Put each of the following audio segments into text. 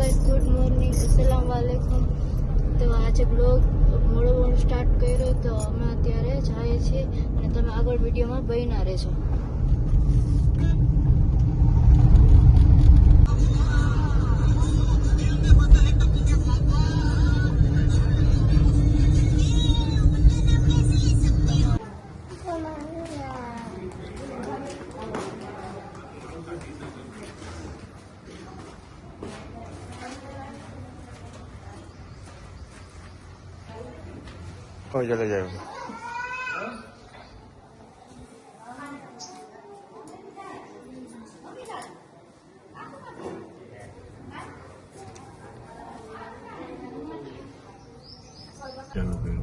Guys, good morning, अस्सलाम वालेकुम। તો આજે બ્લોગ મોડો સ્ટાર્ટ કર્યો તો અમે અત્યારે જઈએ છીએ અને તમે આગળ વિડીયોમાં બન્યા રહેજો। कौन चले जाएगा? चलो फिर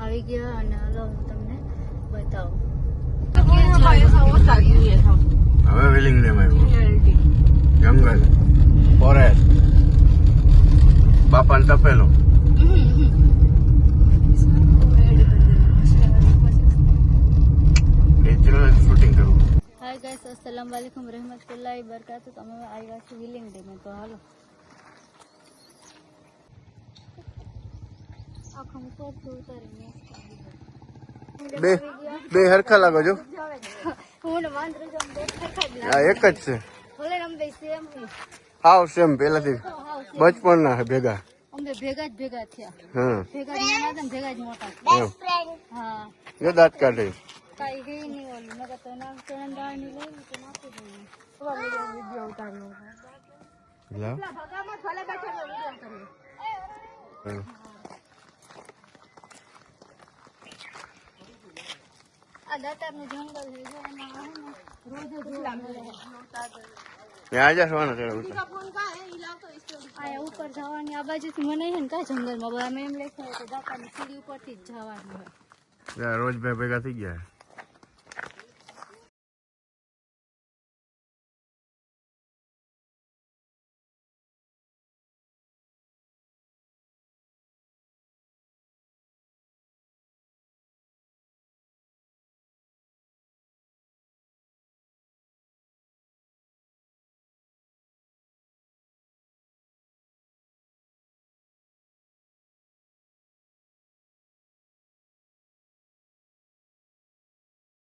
આવી ગયા અને હાલો હું તમને બતાવું। હવે વિલિંગ ડેમ આવ્યું, જંગલ, ફોરેસ્ટ, બાપાને તપેલો। નેચરલ શૂટિંગ કરવું। હાય ગાઈસ, अस्सलाम वालेकुम रहमतुल्लाहि बरकातहू। તમે આવ્યા છો વિલિંગ ડેમે, તો હાલો આખા ઉપર ઉતારીને બે હરખા લાગો છો। હું વાંદરો જેમ દેખાય જ આ એક જ છે, ભલે અમે બે સેમ હી, હાવ સેમ, પેલાથી બચપણના છે ભેગા। અમે ભેગા જ ભેગા થયા, હા, ભેગા જ નાના હતા ને ભેગા જ મોટા। હા, જો દાંત કાઢે। કાઈ હે નહીં ઓલું, નકર તો નામ ચણંદાળની લઈ તો નાખી દઈએ। વિડિયો ઉતારનો લાવ ભગામાં ભલે બેઠા વિડિયો કરીએ। હા। આ દાતારનું જંગલ છે, જો એમાં આવે ને રોજ જોવા મળે। ત્યાં જવાનું છે આ ઉપર જવાની આ બાજુથી મને છે ને કા જંગલમાં અમે એમ લખ્યું કે દાતારની સીડી ઉપરથી જ જવાનું હોય। રોજ બે ભેગા થઈ ગયા।